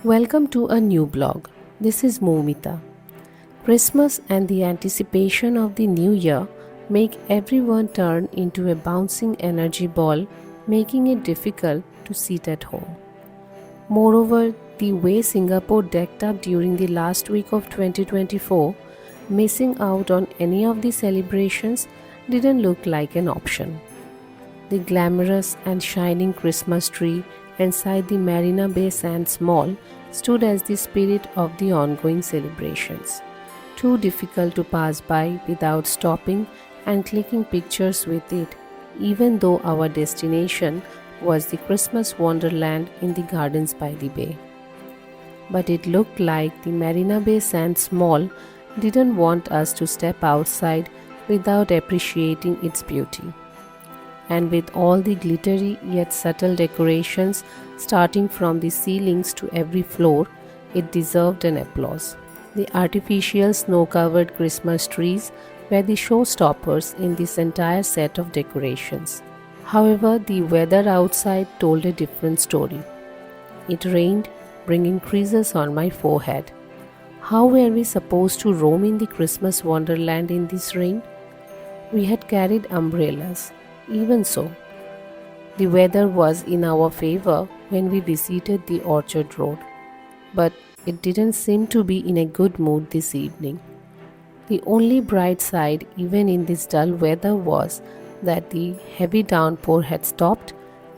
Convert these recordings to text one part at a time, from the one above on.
Welcome to a new blog. This is Moumita. Christmas and the anticipation of the new year make everyone turn into a bouncing energy ball, making it difficult to sit at home. Moreover, the way Singapore decked up during the last week of 2024, missing out on any of the celebrations didn't look like an option. The glamorous and shining Christmas tree inside the Marina Bay Sands Mall stood as the spirit of the ongoing celebrations. Too difficult to pass by without stopping and clicking pictures with it, even though our destination was the Christmas Wonderland in the Gardens by the Bay. But it looked like the Marina Bay Sands Mall didn't want us to step outside without appreciating its beauty. And with all the glittery yet subtle decorations starting from the ceilings to every floor, it deserved an applause. The artificial snow-covered Christmas trees were the showstoppers in this entire set of decorations. However, the weather outside told a different story. It rained, bringing creases on my forehead. How were we supposed to roam in the Christmas Wonderland in this rain? We had carried umbrellas. Even so, the weather was in our favor when we visited the Orchard Road, but it didn't seem to be in a good mood this evening. The only bright side, even in this dull weather, was that the heavy downpour had stopped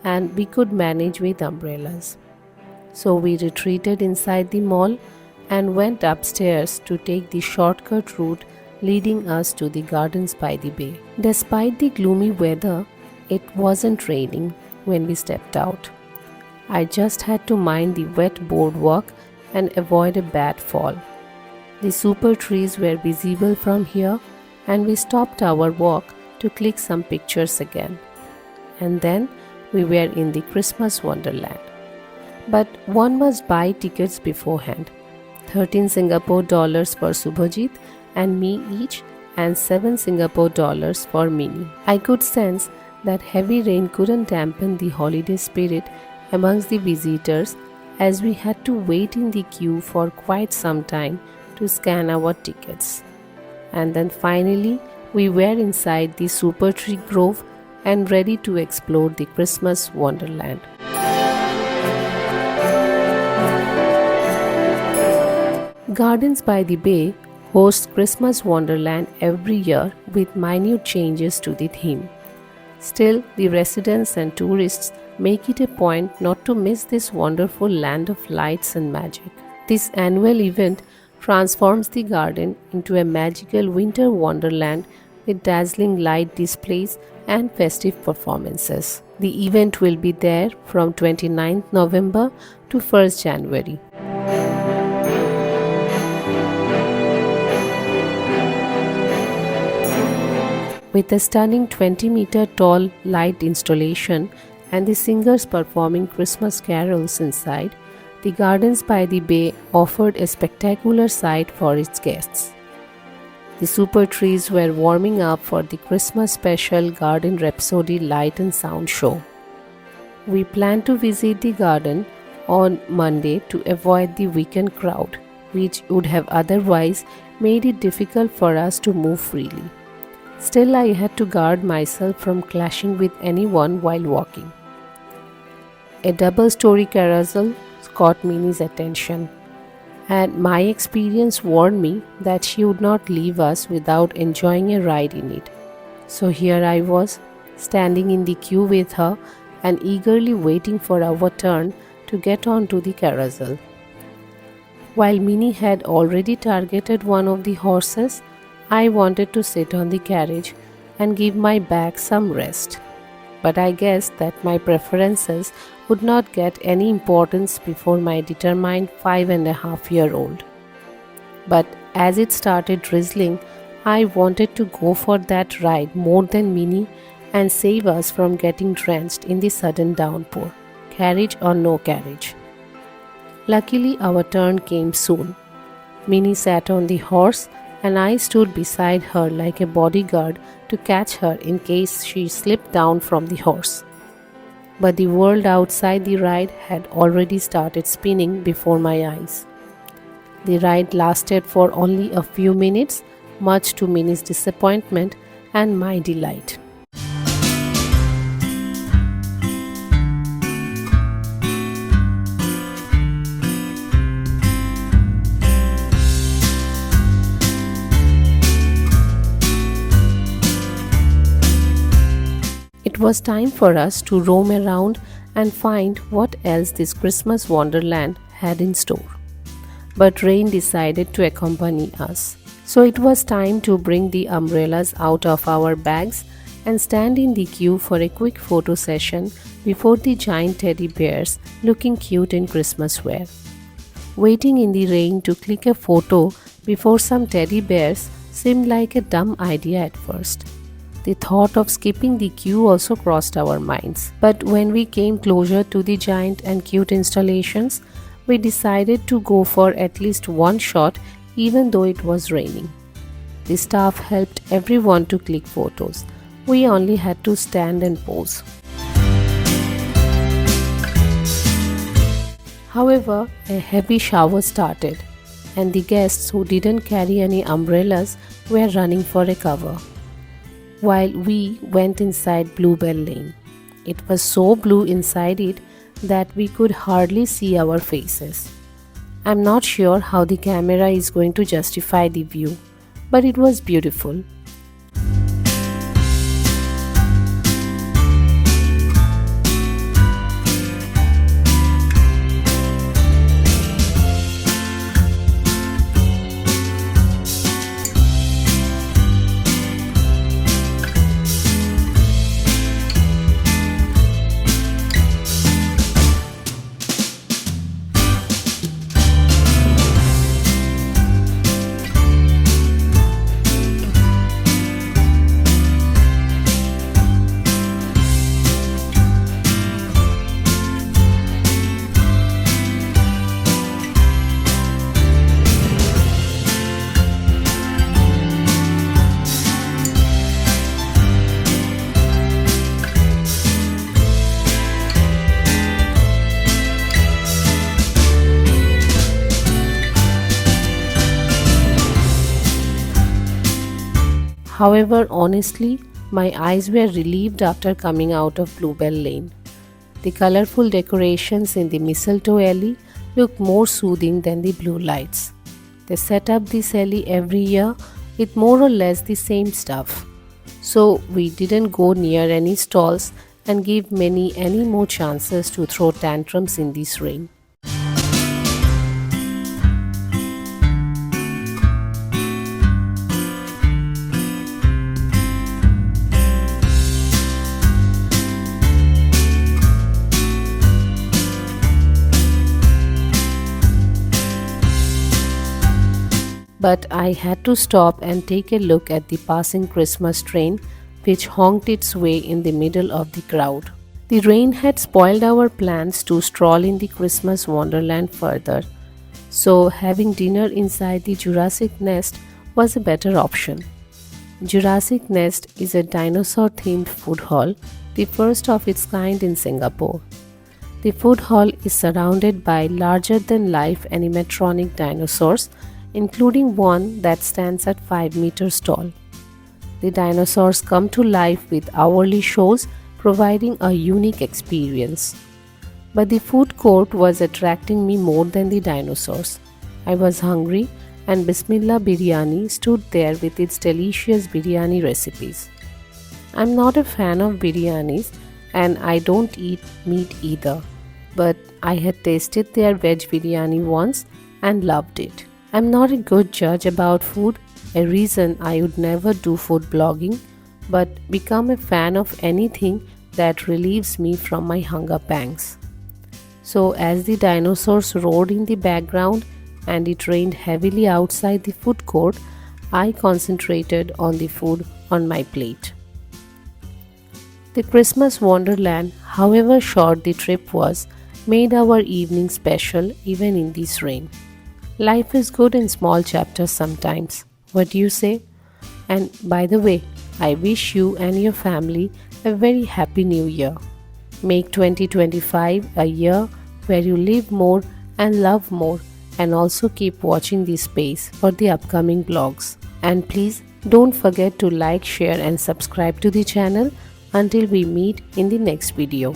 and we could manage with umbrellas. So we retreated inside the mall and went upstairs to take the shortcut route leading us to the Gardens by the Bay. Despite the gloomy weather, it wasn't raining when we stepped out. I just had to mind the wet boardwalk and avoid a bad fall. The super trees were visible from here, and we stopped our walk to click some pictures again. And then we were in the Christmas Wonderland. But one must buy tickets beforehand. 13 Singapore dollars for Subhajit and me each, and 7 Singapore dollars for Minnie. I could sense that heavy rain couldn't dampen the holiday spirit amongst the visitors, as we had to wait in the queue for quite some time to scan our tickets. And then finally, we were inside the Super Tree Grove and ready to explore the Christmas Wonderland. Gardens by the Bay hosts Christmas Wonderland every year with minute changes to the theme. Still, the residents and tourists make it a point not to miss this wonderful land of lights and magic. This annual event transforms the garden into a magical winter wonderland with dazzling light displays and festive performances. The event will be there from 29th November to 1st January. With a stunning 20-meter tall light installation and the singers performing Christmas carols inside, the Gardens by the Bay offered a spectacular sight for its guests. The super trees were warming up for the Christmas special Garden Rhapsody light and sound show. We planned to visit the garden on Monday to avoid the weekend crowd, which would have otherwise made it difficult for us to move freely. Still, I had to guard myself from clashing with anyone while walking. A double-story carousel caught Minnie's attention, and my experience warned me that she would not leave us without enjoying a ride in it. So here I was, standing in the queue with her and eagerly waiting for our turn to get onto the carousel. While Minnie had already targeted one of the horses, I wanted to sit on the carriage and give my back some rest. But I guessed that my preferences would not get any importance before my determined 5.5-year-old. But as it started drizzling, I wanted to go for that ride more than Minnie and save us from getting drenched in the sudden downpour, carriage or no carriage. Luckily, our turn came soon. Minnie sat on the horse and I stood beside her like a bodyguard to catch her in case she slipped down from the horse. but the world outside the ride had already started spinning before my eyes. The ride lasted for only a few minutes, much to Minnie's disappointment and my delight. It was time for us to roam around and find what else this Christmas Wonderland had in store. But rain decided to accompany us. So it was time to bring the umbrellas out of our bags and stand in the queue for a quick photo session before the giant teddy bears looking cute in Christmas wear. Waiting in the rain to click a photo before some teddy bears seemed like a dumb idea at first. The thought of skipping the queue also crossed our minds. But when we came closer to the giant and cute installations, we decided to go for at least one shot even though it was raining. The staff helped everyone to click photos. We only had to stand and pose. However, a heavy shower started, and the guests who didn't carry any umbrellas were running for a cover, while we went inside Bluebell Lane. It was so blue inside it that we could hardly see our faces. I'm not sure how the camera is going to justify the view, but it was beautiful. However, honestly, my eyes were relieved after coming out of Bluebell Lane. The colorful decorations in the mistletoe alley looked more soothing than the blue lights. They set up this alley every year with more or less the same stuff. So we didn't go near any stalls and give Minnie any more chances to throw tantrums in this rain. But I had to stop and take a look at the passing Christmas train, which honked its way in the middle of the crowd. The rain had spoiled our plans to stroll in the Christmas Wonderland further, so having dinner inside the Jurassic Nest was a better option. Jurassic Nest is a dinosaur-themed food hall, the first of its kind in Singapore. The food hall is surrounded by larger-than-life animatronic dinosaurs, including one that stands at 5 meters tall. The dinosaurs come to life with hourly shows, providing a unique experience. But the food court was attracting me more than the dinosaurs. I was hungry, and Bismillah Biryani stood there with its delicious biryani recipes. I'm not a fan of biryanis, and I don't eat meat either, but I had tasted their veg biryani once and loved it. I'm not a good judge about food, a reason I would never do food blogging, but become a fan of anything that relieves me from my hunger pangs. So as the dinosaurs roared in the background and it rained heavily outside the food court, I concentrated on the food on my plate. The Christmas Wonderland, however short the trip was, made our evening special even in this rain. Life is good in small chapters sometimes. What do you say? And by the way, I wish you and your family a very happy new year. Make 2025 a year where you live more and love more, and also keep watching this space for the upcoming vlogs. And please don't forget to like, share and subscribe to the channel. Until we meet in the next video.